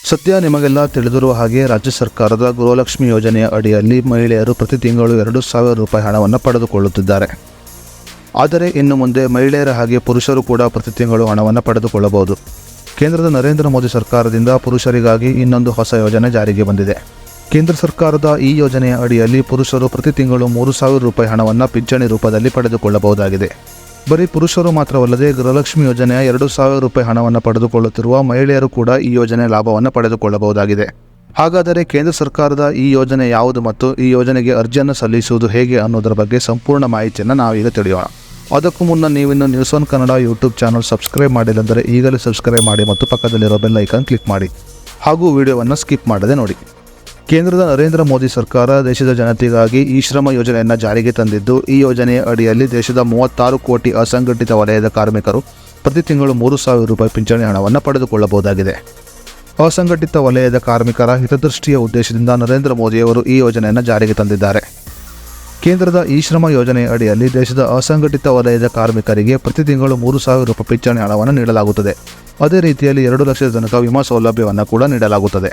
ಸದ್ಯ ನಿಮಗೆಲ್ಲ ತಿಳಿದಿರುವ ಹಾಗೆ ರಾಜ್ಯ ಸರ್ಕಾರದ ಗೃಹಲಕ್ಷ್ಮಿ ಯೋಜನೆಯ ಅಡಿಯಲ್ಲಿ ಮಹಿಳೆಯರು ಪ್ರತಿ ತಿಂಗಳು 2,000 ರೂಪಾಯಿ ಹಣವನ್ನು ಪಡೆದುಕೊಳ್ಳುತ್ತಿದ್ದಾರೆ. ಆದರೆ ಇನ್ನು ಮುಂದೆ ಮಹಿಳೆಯರ ಹಾಗೆ ಪುರುಷರು ಕೂಡ ಪ್ರತಿ ತಿಂಗಳು ಹಣವನ್ನು ಪಡೆದುಕೊಳ್ಳಬಹುದು. ಕೇಂದ್ರದ ನರೇಂದ್ರ ಮೋದಿ ಸರ್ಕಾರದಿಂದ ಪುರುಷರಿಗಾಗಿ ಇನ್ನೊಂದು ಹೊಸ ಯೋಜನೆ ಜಾರಿಗೆ ಬಂದಿದೆ. ಕೇಂದ್ರ ಸರ್ಕಾರದ ಈ ಯೋಜನೆಯ ಅಡಿಯಲ್ಲಿ ಪುರುಷರು ಪ್ರತಿ ತಿಂಗಳು 3,000 ರೂಪಾಯಿ ಹಣವನ್ನು ಪಿಂಚಣಿ ರೂಪದಲ್ಲಿ ಪಡೆದುಕೊಳ್ಳಬಹುದಾಗಿದೆ. ಬರೀ ಪುರುಷರು ಮಾತ್ರವಲ್ಲದೆ ಗೃಹಲಕ್ಷ್ಮಿ ಯೋಜನೆಯ 2,000 ರೂಪಾಯಿ ಹಣವನ್ನು ಪಡೆದುಕೊಳ್ಳುತ್ತಿರುವ ಮಹಿಳೆಯರು ಕೂಡ ಈ ಯೋಜನೆಯ ಲಾಭವನ್ನು ಪಡೆದುಕೊಳ್ಳಬಹುದಾಗಿದೆ. ಹಾಗಾದರೆ ಕೇಂದ್ರ ಸರ್ಕಾರದ ಈ ಯೋಜನೆ ಯಾವುದು ಮತ್ತು ಈ ಯೋಜನೆಗೆ ಅರ್ಜಿಯನ್ನು ಸಲ್ಲಿಸುವುದು ಹೇಗೆ ಅನ್ನೋದರ ಬಗ್ಗೆ ಸಂಪೂರ್ಣ ಮಾಹಿತಿಯನ್ನು ನಾವೀಗ ತಿಳಿಯೋಣ. ಅದಕ್ಕೂ ಮುನ್ನ ನೀವಿನ್ನು News One Kannada YouTube channel subscribe ಮಾಡಿಲ್ಲಂದರೆ ಈಗಲೇ ಸಬ್ಸ್ಕ್ರೈಬ್ ಮಾಡಿ ಮತ್ತು ಪಕ್ಕದಲ್ಲಿರೋ ಬೆಲ್ ಐಕಾನ್ ಕ್ಲಿಕ್ ಮಾಡಿ ಹಾಗೂ ವಿಡಿಯೋವನ್ನು ಸ್ಕಿಪ್ ಮಾಡದೆ ನೋಡಿ. ಕೇಂದ್ರದ ನರೇಂದ್ರ ಮೋದಿ ಸರ್ಕಾರ ದೇಶದ ಜನತೆಗಾಗಿ ಈ ಶ್ರಮ ಯೋಜನೆಯನ್ನು ಜಾರಿಗೆ ತಂದಿದ್ದು, ಈ ಯೋಜನೆಯ ಅಡಿಯಲ್ಲಿ ದೇಶದ 36 ಕೋಟಿ ಅಸಂಘಟಿತ ವಲಯದ ಕಾರ್ಮಿಕರು ಪ್ರತಿ ತಿಂಗಳು 3,000 ರೂಪಾಯಿ ಪಿಂಚಣಿ ಹಣವನ್ನು ಪಡೆದುಕೊಳ್ಳಬಹುದಾಗಿದೆ. ಅಸಂಘಟಿತ ವಲಯದ ಕಾರ್ಮಿಕರ ಹಿತದೃಷ್ಟಿಯ ಉದ್ದೇಶದಿಂದ ನರೇಂದ್ರ ಮೋದಿಯವರು ಈ ಯೋಜನೆಯನ್ನು ಜಾರಿಗೆ ತಂದಿದ್ದಾರೆ. ಕೇಂದ್ರದ ಈ ಶ್ರಮ ಯೋಜನೆಯ ಅಡಿಯಲ್ಲಿ ದೇಶದ ಅಸಂಘಟಿತ ವಲಯದ ಕಾರ್ಮಿಕರಿಗೆ ಪ್ರತಿ ತಿಂಗಳು 3,000 ರೂಪಾಯಿ ಪಿಂಚಣಿ ಹಣವನ್ನು ನೀಡಲಾಗುತ್ತದೆ. ಅದೇ ರೀತಿಯಲ್ಲಿ 2 ಲಕ್ಷದ ತನಕ ವಿಮಾ ಸೌಲಭ್ಯವನ್ನು ಕೂಡ ನೀಡಲಾಗುತ್ತದೆ.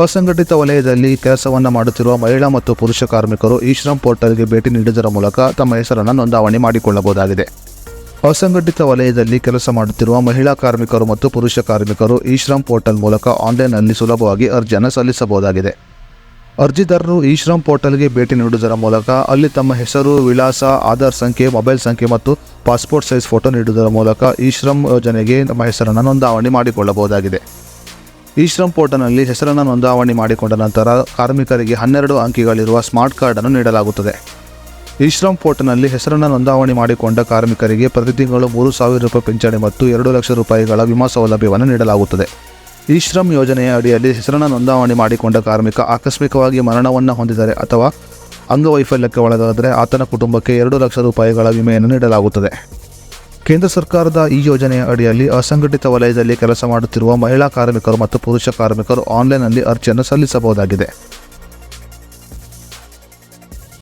ಅಸಂಘಟಿತ ವಲಯದಲ್ಲಿ ಕೆಲಸವನ್ನು ಮಾಡುತ್ತಿರುವ ಮಹಿಳಾ ಮತ್ತು ಪುರುಷ ಕಾರ್ಮಿಕರು ಈ ಶ್ರಮ್ ಪೋರ್ಟಲ್ಗೆ ಭೇಟಿ ನೀಡುವುದರ ಮೂಲಕ ತಮ್ಮ ಹೆಸರನ್ನು ನೋಂದಾವಣಿ ಮಾಡಿಕೊಳ್ಳಬಹುದಾಗಿದೆ. ಅಸಂಘಟಿತ ವಲಯದಲ್ಲಿ ಕೆಲಸ ಮಾಡುತ್ತಿರುವ ಮಹಿಳಾ ಕಾರ್ಮಿಕರು ಮತ್ತು ಪುರುಷ ಕಾರ್ಮಿಕರು ಈ ಶ್ರಮ್ ಪೋರ್ಟಲ್ ಮೂಲಕ ಆನ್ಲೈನ್ನಲ್ಲಿ ಸುಲಭವಾಗಿ ಅರ್ಜಿಯನ್ನು ಸಲ್ಲಿಸಬಹುದಾಗಿದೆ. ಅರ್ಜಿದಾರರು ಈ ಶ್ರಮ್ ಪೋರ್ಟಲ್ಗೆ ಭೇಟಿ ನೀಡುವುದರ ಮೂಲಕ ಅಲ್ಲಿ ತಮ್ಮ ಹೆಸರು, ವಿಳಾಸ, ಆಧಾರ್ ಸಂಖ್ಯೆ, ಮೊಬೈಲ್ ಸಂಖ್ಯೆ ಮತ್ತು ಪಾಸ್ಪೋರ್ಟ್ ಸೈಜ್ ಫೋಟೋ ನೀಡುವುದರ ಮೂಲಕ ಈ ಶ್ರಮ್ ಯೋಜನೆಗೆ ತಮ್ಮ ಹೆಸರನ್ನು ನೋಂದಾವಣಿ ಮಾಡಿಕೊಳ್ಳಬಹುದಾಗಿದೆ. ಈ ಶ್ರಮ್ ಪೋರ್ಟಲ್ನಲ್ಲಿ ಹೆಸರನ್ನು ನೋಂದಾವಣಿ ಮಾಡಿಕೊಂಡ ನಂತರ ಕಾರ್ಮಿಕರಿಗೆ 12 ಅಂಕಿಗಳಿರುವ ಸ್ಮಾರ್ಟ್ ಕಾರ್ಡನ್ನು ನೀಡಲಾಗುತ್ತದೆ. ಈ ಶ್ರಮ್ ಪೋರ್ಟಲ್ನಲ್ಲಿ ಹೆಸರನ್ನು ನೋಂದಾವಣಿ ಮಾಡಿಕೊಂಡ ಕಾರ್ಮಿಕರಿಗೆ ಪ್ರತಿ ತಿಂಗಳು 3,000 ರೂಪಾಯಿ ಪಿಂಚಣಿ ಮತ್ತು 2 ಲಕ್ಷ ರೂಪಾಯಿಗಳ ವಿಮಾ ಸೌಲಭ್ಯವನ್ನು ನೀಡಲಾಗುತ್ತದೆ. ಈ ಶ್ರಮ್ ಯೋಜನೆಯ ಅಡಿಯಲ್ಲಿ ಹೆಸರನ್ನು ನೋಂದಾವಣಿ ಮಾಡಿಕೊಂಡ ಕಾರ್ಮಿಕ ಆಕಸ್ಮಿಕವಾಗಿ ಮರಣವನ್ನು ಹೊಂದಿದರೆ ಅಥವಾ ಅಂಗವೈಫಲ್ಯಕ್ಕೆ ಒಳಗಾದರೆ ಆತನ ಕುಟುಂಬಕ್ಕೆ 2 ಲಕ್ಷ ರೂಪಾಯಿಗಳ ವಿಮೆಯನ್ನು ನೀಡಲಾಗುತ್ತದೆ. ಕೇಂದ್ರ ಸರ್ಕಾರದ ಈ ಯೋಜನೆಯ ಅಡಿಯಲ್ಲಿ ಅಸಂಘಟಿತ ವಲಯದಲ್ಲಿ ಕೆಲಸ ಮಾಡುತ್ತಿರುವ ಮಹಿಳಾ ಕಾರ್ಮಿಕರು ಮತ್ತು ಪುರುಷ ಕಾರ್ಮಿಕರು ಆನ್ಲೈನ್ನಲ್ಲಿ ಅರ್ಜಿಯನ್ನು ಸಲ್ಲಿಸಬಹುದಾಗಿದೆ.